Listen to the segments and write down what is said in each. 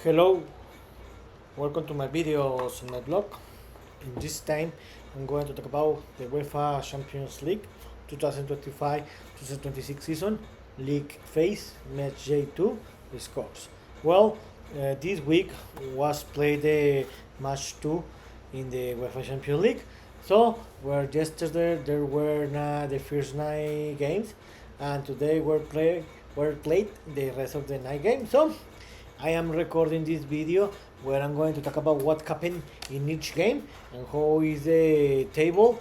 Hello, welcome to my videos on my blog. In this time, I'm going to talk about the UEFA Champions League 2025-2026 season, League Phase, Matchday 2, the scores. Well, this week was played the match 2 in the UEFA Champions League. So, where yesterday there were the first 9 games, and today were played the rest of the 9 games. So, I am recording this video where I'm going to talk about what happened in each game and how is the table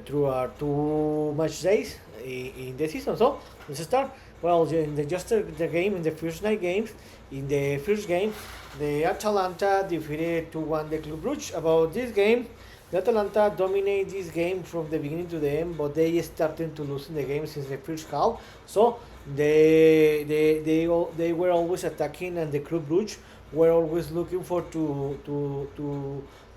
through our 2 match days in the season. So let's start. Well, in the game in the first 9 games, in the first game, the Atalanta defeated 2-1 the Club Brugge. About this game, the Atalanta dominated this game from the beginning to the end, but they started to lose in the game since the first half. So they were always attacking, and the Club Brugge were always looking for to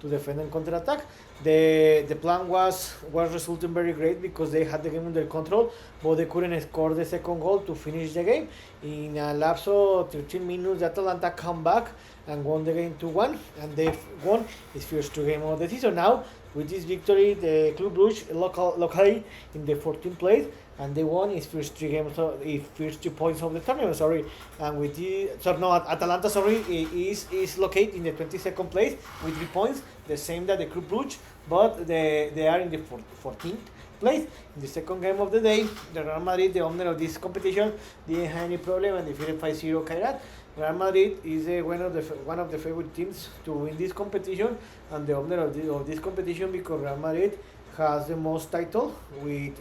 defend and counter attack. The plan was resulting very great because they had the game under control, but they couldn't score the second goal to finish the game. In a lapse of 13 minutes, the Atalanta come back and won the game 2-1, and they won his first 2 games of the season. Now, with this victory, the Club Brugge locally in the 14th place, and they won his first 3 games, his first 2 points of the tournament. Sorry, and with the Atalanta, is located in the 22nd place with 3 points, the same that the Club Brugge, but they are in the 14th place. In the second game of the day, the Real Madrid, the owner of this competition, didn't have any problem and defeated 5-0 Kairat. Real Madrid is one of the favorite teams to win this competition and the owner of this competition, because Real Madrid has the most title with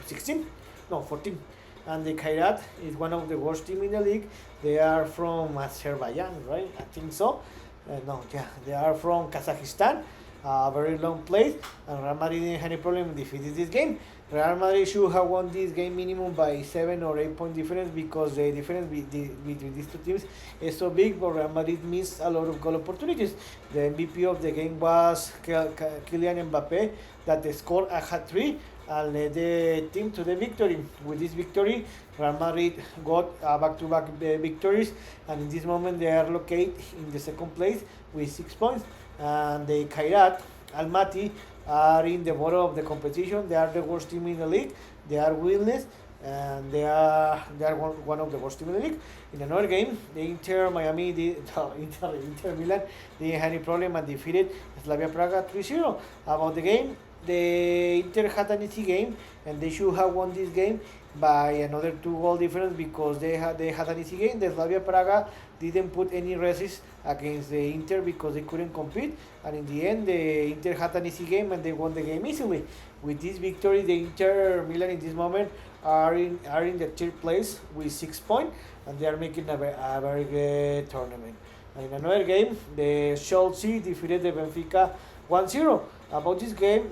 16, no 14, and the Kairat is one of the worst team in the league. They are from Azerbaijan, right? I think so. No, yeah, they are from Kazakhstan, a very long place, and Real Madrid didn't have any problem defeating this game. Real Madrid should have won this game minimum by 7 or 8 point difference, because the difference between these two teams is so big, but Real Madrid missed a lot of goal opportunities. The MVP of the game was Kylian Mbappe, that scored a hat-trick and led the team to the victory. With this victory, Real Madrid got back-to-back victories, and in this moment they are located in the second place with 6 points. And the Kairat, Almaty, are in the bottom of the competition. They are the worst team in the league. They are winless, and they are one of the worst team in the league. In another game, the Inter Milan didn't have any problem and defeated Slavia Praha 3-0. About the game, the Inter had an easy game, and they should have won this game by another 2 goal difference, because they had an easy game. The Slavia Praga didn't put any resist against the Inter because they couldn't compete, and in the end the Inter had an easy game and they won the game easily. With this victory, the Inter Milan in this moment are in the third place with 6 points, and they are making a very good tournament. And in another game, the Chelsea defeated the Benfica 1-0. About this game,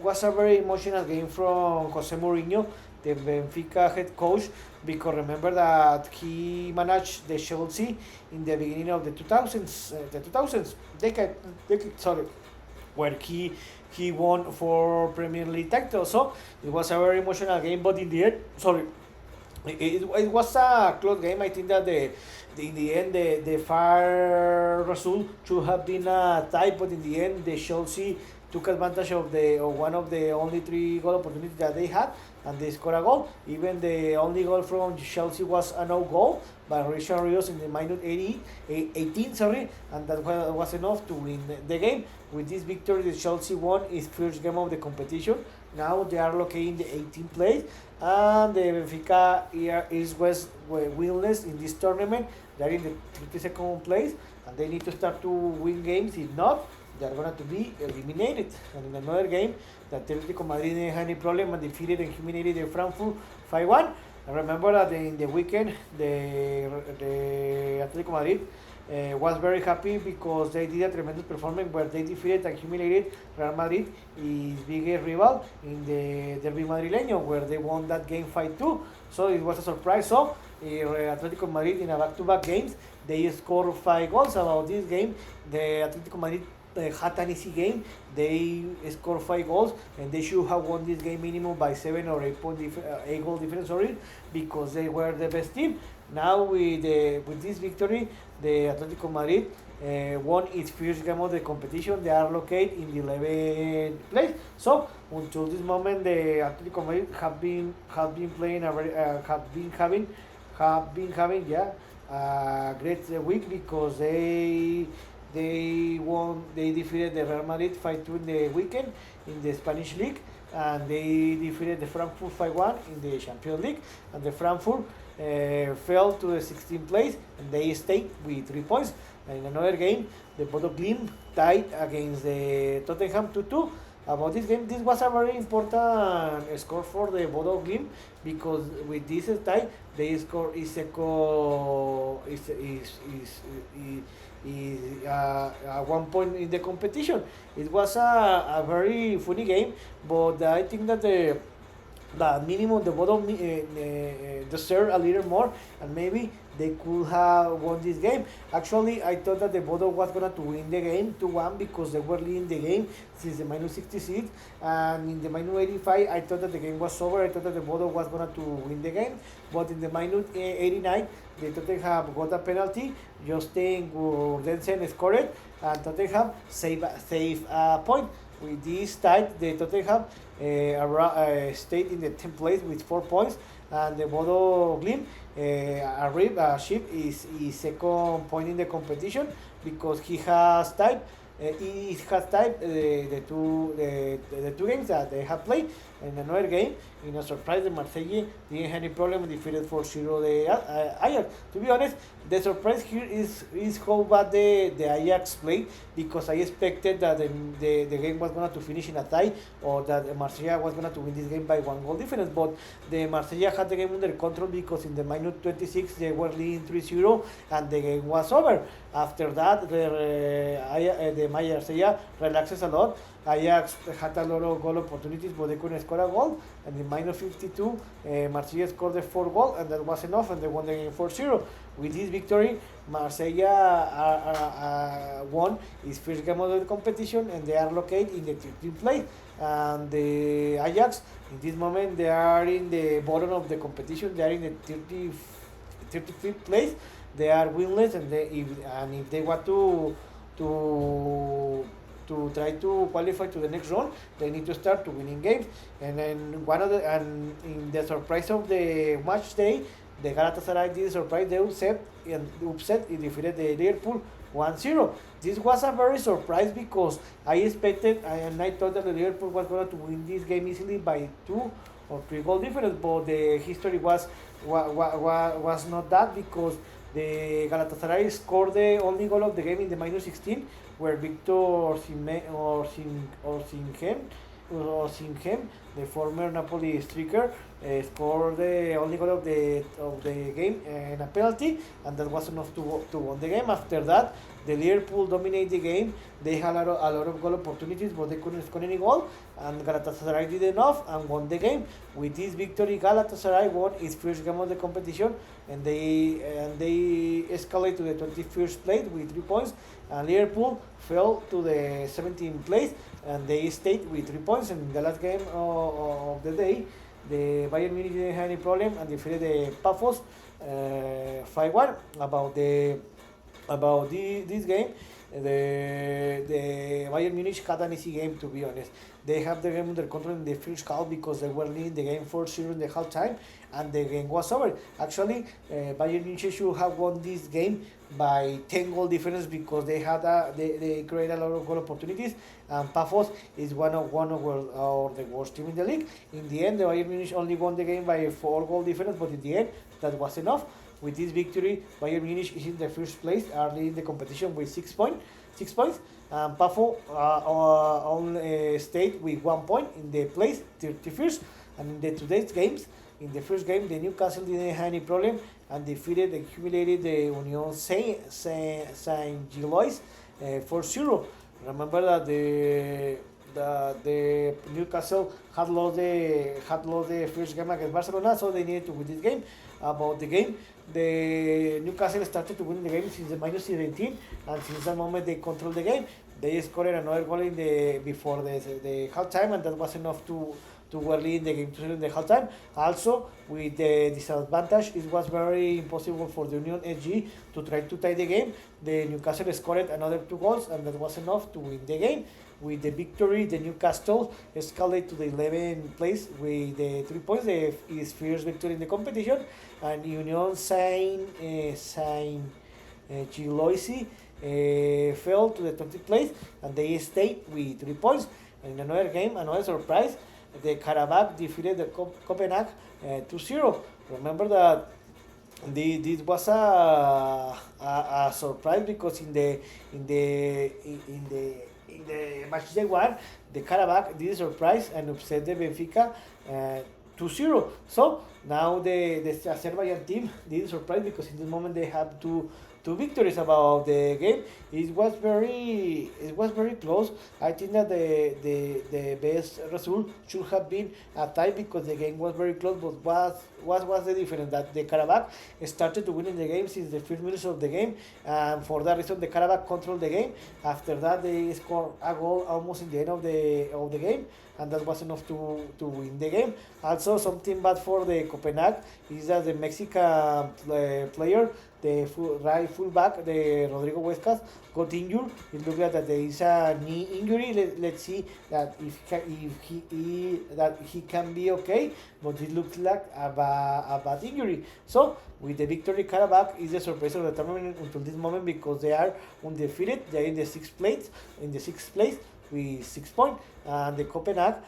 was a very emotional game from Jose Mourinho, the Benfica head coach, because remember that he managed the Chelsea in the beginning of the 2000s decade, sorry, where he won 4 Premier League titles. So it was a very emotional game, but in the end, sorry, it was a close game. I think that in the end the far result should have been a tie, but in the end the Chelsea took advantage of one of the only 3 goal opportunities that they had, and they scored a goal. Even the only goal from Chelsea was a no goal by Richard Rios in the minute 18, sorry, and that was enough to win the game. With this victory, the Chelsea won its first game of the competition. Now they are located in the 18th place, and the Benfica is winless in this tournament. They are in the 32nd place, and they need to start to win games. If not, they are going to be eliminated. And in another game, the Atletico Madrid didn't have any problem and defeated and humiliated the Frankfurt 5-1. I remember that in the weekend, the Atletico Madrid was very happy because they did a tremendous performance where they defeated and humiliated Real Madrid, his biggest rival, in the Derby Madrileño, where they won that game 5-2. So it was a surprise. So Atletico Madrid, in a back-to-back games, they scored 5 goals. About this game, the Atletico Madrid had an easy game. They scored 5 goals, and they should have won this game minimum by 7 or 8 goal difference, sorry, because they were the best team. Now with this victory, the Atletico Madrid won its first game of the competition. They are located in the 11th place. So until this moment, the Atletico Madrid have been playing a very, have been having a great week because they defeated the Real Madrid 5-2 in the weekend in the Spanish league, and they defeated the Frankfurt 5-1 in the Champions League, and the Frankfurt fell to the 16th place, and they stayed with 3 points. And in another game, the Bodø Glimt tied against the Tottenham 2-2. About this game, this was a very important score for the Bodø Glimt because with this tie, they score is 1 point in the competition. It was a very funny game, but I think that the minimum the bottom deserve a little more, and maybe they could have won this game. Actually, I thought that the Bodo was gonna to win the game 2-1 because they were leading the game since the minus 66, and in the minus 85, I thought that the game was over. I thought that the Bodo was gonna to win the game, but in the minus 89, the Tottenham got a penalty. Justin Gurdensen scored, and Tottenham save a point. With this tie, the Tottenham stayed in the 10th place with 4 points, and the Bodo Glimt achieved his second point in the competition because he has tied. The two games that they have played. In another game, in a surprise, the Marseille didn't have any problem, defeated 4-0 the Ajax. To be honest, the surprise here is how bad the Ajax played, because I expected that the game was going to finish in a tie, or that Marseille was going to win this game by 1 goal difference. But the Marseille had the game under control because in the minute 26 they were leading 3-0 and the game was over. After that, the Marseille relaxes a lot. Ajax had a lot of goal opportunities, but they couldn't score a goal. And in minus 52, Marseille scored the 4th goal, and that was enough, and they won the game 4-0. With this victory, Marseille won its first game of the competition, and they are located in the 13th place. And the Ajax, in this moment, they are in the bottom of the competition. They are in the 35th place. They are winless, and if they want to try to qualify to the next round, they need to start to winning games. And then in the surprise of the match day, the Galatasaray did surprise. They upset and defeated the Liverpool 1-0. This was a very surprise because I expected and I thought that the Liverpool was going to win this game easily by 2 or 3 goal difference, but the history was not that, because the Galatasaray scored the only goal of the game in the minus 16, where Victor Osimhen, the former Napoli striker, scored the only goal of the game in a penalty, and that was enough to win the game. After that, the Liverpool dominated the game. They had a lot of goal opportunities, but they couldn't score any goal, and Galatasaray did enough and won the game. With this victory, Galatasaray won its first game of the competition, and they escalated to the 21st place with 3 points, and Liverpool fell to the 17th place, and they stayed with 3 points. And in the last game of the day, the Bayern Munich didn't have any problem and defeated the Pafos 5-1. About this game, the Bayern Munich had an easy game, to be honest. They have the game under control in the first half because they were leading the game 4-0 in the half time, and the game was over. Actually, Bayern Munich should have won this game by 10 goal difference because they created a lot of goal opportunities, and Pafos is one of the worst team in the league. In the end, the Bayern Munich only won the game by 4 goal difference, but in the end, that was enough. With this victory, Bayern Munich is in the first place, are leading the competition with 6 points. Pafos stayed with 1 point in the place 31st. And in the today's games, in the first game, the Newcastle didn't have any problem and accumulated the Union Saint-Gilloise 4-0. Remember that the Newcastle had lost the first game against Barcelona, so they needed to win this game. About the game, the Newcastle started to win the game since the minus 17, and since that moment they controlled the game. They scored another goal before the half time, and that was enough to to were leading the game 2-0 in the halftime. Also, with the disadvantage, it was very impossible for the Union SG to try to tie the game. The Newcastle scored another 2 goals, and that was enough to win the game. With the victory, the Newcastle escalated to the 11th place with the 3 points, his first victory in the competition, and Union Saint Giloisi fell to the 20th place, and they stayed with 3 points. And in another game, another surprise, the Qarabag defeated the Copenhagen 2-0. Remember that this was a surprise because in the Matchday 1, the Qarabag did a surprise and upset the Benfica 2-0. So now the Azerbaijan team did a surprise because in this moment they have two victories about the game. It was very close. I think that the best result should have been a tie because the game was very close. But what was the difference? That the Qarabag started to win the game since the first minutes of the game, and for that reason the Qarabag controlled the game. After that they scored a goal almost in the end of the game, and that was enough to win the game. Also, something bad for the Copenhagen is that the Mexican player, the right fullback, the Rodrigo Huescas, got injured. It looks like that there is a knee injury. Let's see that if he can be okay, but it looks like a bad injury. So with the victory, Qarabag is the surprise of the tournament until this moment because they are undefeated. They are in the sixth place. With 6 points, and the Copenhagen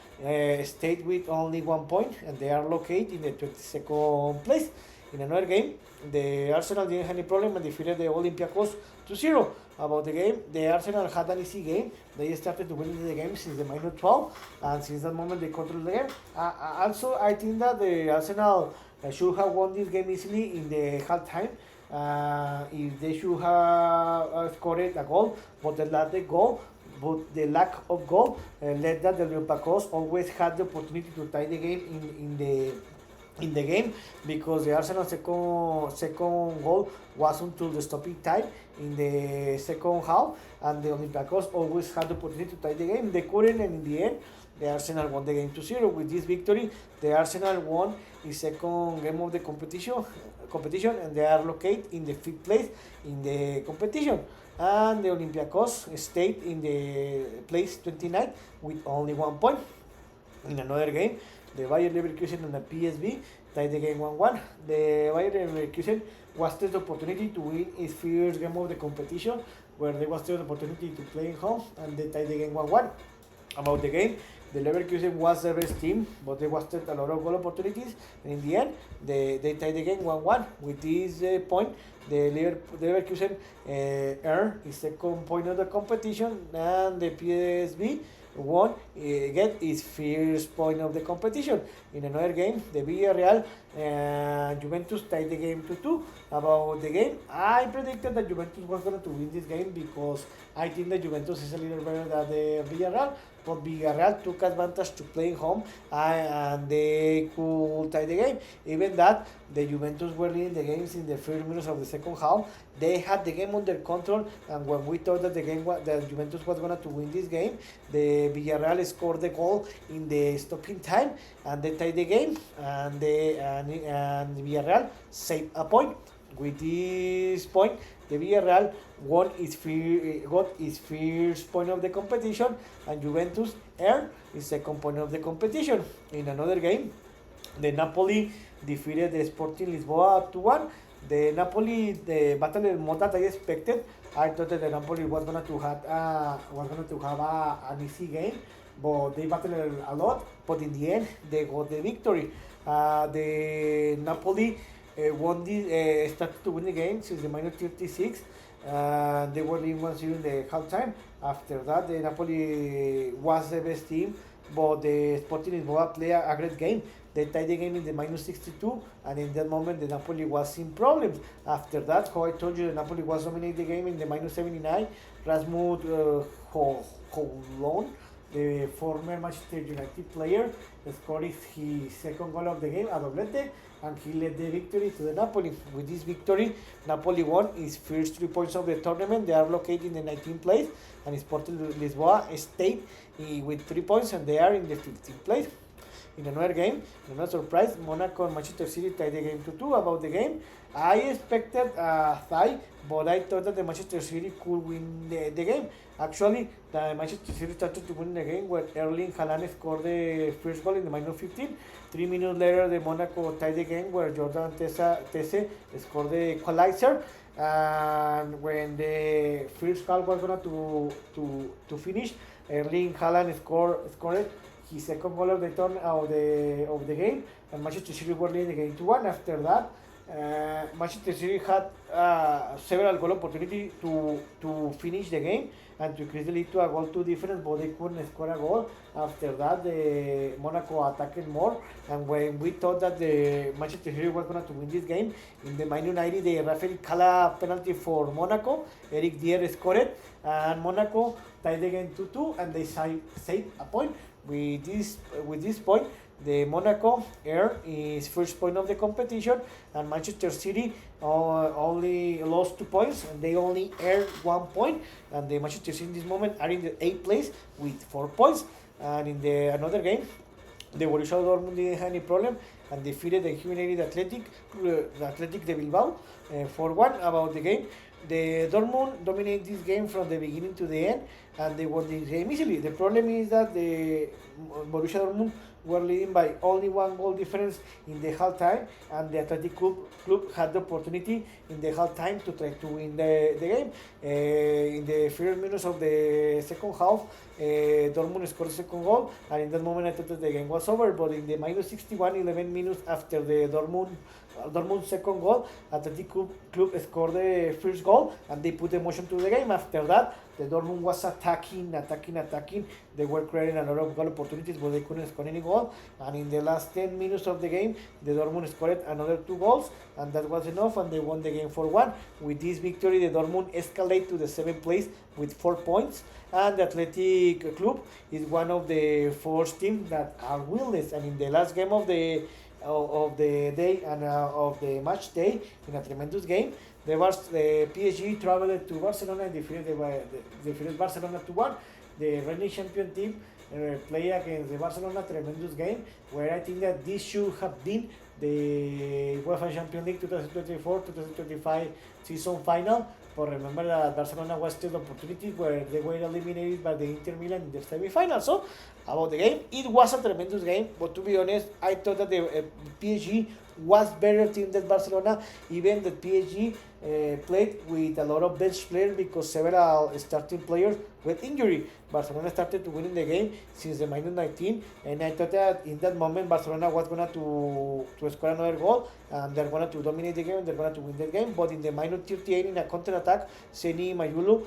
stayed with only 1 point, and they are located in the 22nd place. In another game, the Arsenal didn't have any problem and defeated the Olympiacos 2-0. About the game, the Arsenal had an easy game. They started to win the game since the minus 12, and since that moment they controlled the game. Also, I think that the Arsenal should have won this game easily in the halftime. If they should have scored a goal, but the lack of goal led that the Olympiacos always had the opportunity to tie the game in the game because the Arsenal second goal was until the stopping time in the second half, and the Olympiacos always had the opportunity to tie the game. They couldn't, and in the end, the Arsenal won the game 2-0. With this victory, the Arsenal won his second game of the competition, and they are located in the 5th place in the competition. And the Olympiacos stayed in the place 29 with only 1 point. In another game, the Bayern Leverkusen and the PSV tied the game 1-1. The Bayern Leverkusen was the opportunity to win its first game of the competition, where they was the opportunity to play in home, and they tied the game 1-1. About the game, the Leverkusen was the best team, but they wasted a lot of goal opportunities, and in the end, they tied the game 1-1. With this point, the Leverkusen earned his second point of the competition, and the PSV won get its first point of the competition. In another game, the Villareal and Juventus tied the game 2-2. About the game, I predicted that Juventus was going to win this game because I think that Juventus is a little better than the Villareal, but Villareal took advantage to play home and they could tie the game. Even that, the Juventus were leading the games in the first minutes of the second half. They had the game under control, and when we thought that that Juventus was going to win this game, the Villareal scored the goal in the stopping time, and they tied the game, and Villareal saved a point. With this point, the Villareal got its first point of the competition, and Juventus earned its second point of the competition. In another game, the Napoli defeated the Sporting Lisboa 2-1. The Napoli, the battle is more than I expected. I thought that the Napoli was going to have an easy game, but they battled a lot. But in the end, they got the victory. The Napoli started to win the game since the minus 36. They were leading 1-0 in the halftime. After that, the Napoli was the best team, but the Sporting Lisboa played a great game. They tied the game in the minus 62, and in that moment, the Napoli was in problems. After that, how I told you, the Napoli was dominating the game in the minus 79. Rasmus Højlund, the former Manchester United player, scored his second goal of the game, a doblete, and he led the victory to the Napoli. With this victory, Napoli won his first 3 points of the tournament. They are located in the 19th place, and Sporting Lisboa stayed with 3 points, and they are in the 15th place. in another game, another surprise, Monaco and Manchester City tied the game 2-2. About the game, I expected a tie, but I thought that the Manchester City could win the game. Actually, the Manchester City started to win the game when Erling Haaland scored the first goal in the minus 15. 3 minutes later, the Monaco tied the game where Jordan Tese scored the equalizer. And when the first call was gonna to finish, Erling Haaland scored his second goal of the turn of the game, and Manchester City were leading the game 2-1. After that, Manchester City had several goal opportunities to finish the game and to increase the lead to a goal two difference, but they couldn't score a goal. After that, the Monaco attacked more, and when we thought that the Manchester City was going to win this game, in the minus 90, the referee called a penalty for Monaco. Eric Dier scored, and Monaco tied the game 2-2, and they saved a point. With this point, the Monaco earned his first point of the competition, and Manchester City only lost 2 points, and they only earned 1 point. And the Manchester City in this moment are in the 8th place with 4 points. And in the another game, the Borussia Dortmund didn't have any problem and defeated the humiliated Athletic de Bilbao 4-1. About the game, the Dortmund dominated this game from the beginning to the end, and they won this game easily. The problem is that the Borussia Dortmund were leading by only 1 goal difference in the half time, and the Athletic Club had the opportunity in the half time to try to win the game. In the first minutes of the second half, Dortmund scored the second goal, and in that moment I thought that the game was over, but in the minus 61, 11 minutes after the Dortmund's second goal, Athletic Club scored the first goal, and they put emotion to the game. After that, the Dortmund was attacking. They were creating a lot of goal opportunities, but they couldn't score any goal. And in the last 10 minutes of the game, the Dortmund scored another 2 goals, and that was enough, and they won the game 4-1. With this victory, the Dortmund escalated to the 7th place with 4 points, and the Athletic Club is one of the 4 teams that are winless. And in the last game of the day and of the match day, in a tremendous game, the PSG traveled to Barcelona and defeated Barcelona 2-1. The reigning champion team play against the Barcelona, tremendous game, where I think that this should have been the UEFA Champions League 2024-2025 season final. But remember that Barcelona was still the opportunity where they were eliminated by the Inter Milan in the semi-final. So, about the game, it was a tremendous game, but to be honest, I thought that the PSG was better team than Barcelona. Even the PSG played with a lot of bench players because several starting players with injury. Barcelona started to win in the game since the minus 19, and I thought that in that moment Barcelona was going to score another goal, and they're going to dominate the game, they're going to win the game. But in the minus 38, in a counter-attack, Seni Mayulu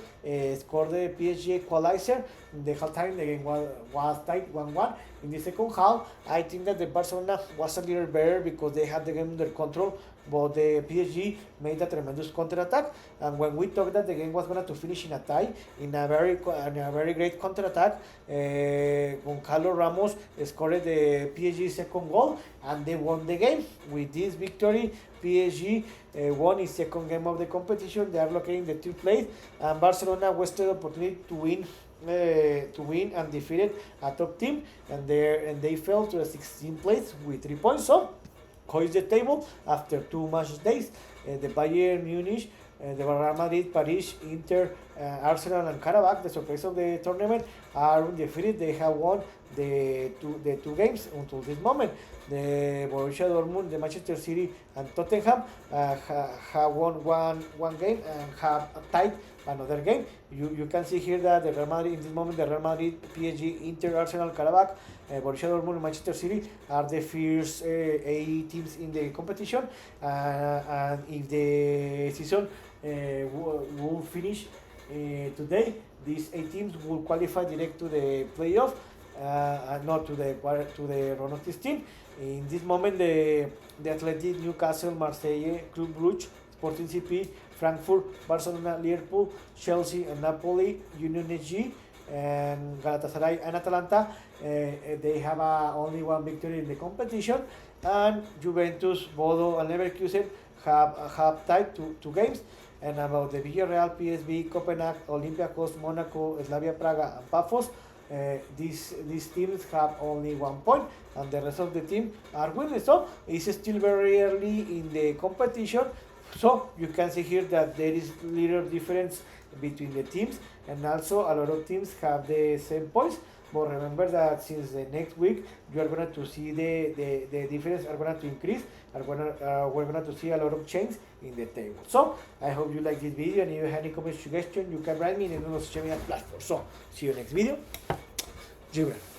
scored the PSG equalizer. In the half time, the game was tied 1-1. In the second half, I think that the Barcelona was a little better because they had the game under control, but the PSG made a tremendous counter-attack. And when we thought that the game was going to finish in a tie, in a very great counter-attack, Gonzalo Ramos scored the PSG second goal, and they won the game. With this victory, PSG won its second game of the competition. They are located in the 3rd place, and Barcelona wasted the opportunity to win and defeated a top team, and they fell to the 16th place with 3 points. So, hoist the table after 2 match days. The Bayern Munich, the Real Madrid, Paris, Inter, Arsenal, and Qarabag, the surprise of the tournament, are undefeated. They have won the two games until this moment. The Borussia Dortmund, the Manchester City, and Tottenham have won one game and have tied another game. You can see here that the Real Madrid, in this moment, the Real Madrid, PSG, Inter, Arsenal, Qarabag, Borussia Dortmund, and Manchester City are the first 8 teams in the competition. And if the season will finish today, these 8 teams will qualify direct to the playoff, and not to the round of 16. In this moment, the Atleti, Newcastle, Marseille, Club Brugge, Sporting CP, Frankfurt, Barcelona, Liverpool, Chelsea, and Napoli, Union SG, and Galatasaray and Atalanta, they have only 1 victory in the competition, and Juventus, Bodø, and Leverkusen have tied 2 games. And about the Villareal, PSV, Copenhagen, Olympiacos, Monaco, Slavia, Praha, and Pafos, these teams have only 1 point, and the rest of the team are winning. So it's still very early in the competition. So you can see here that there is little difference between the teams, and also a lot of teams have the same points. But remember that since the next week, you are going to see the difference are going to increase. We're going to see a lot of change in the table. So I hope you like this video, and if you have any comment suggestion, you can write me in the social media platform. So see you next video. Juventus.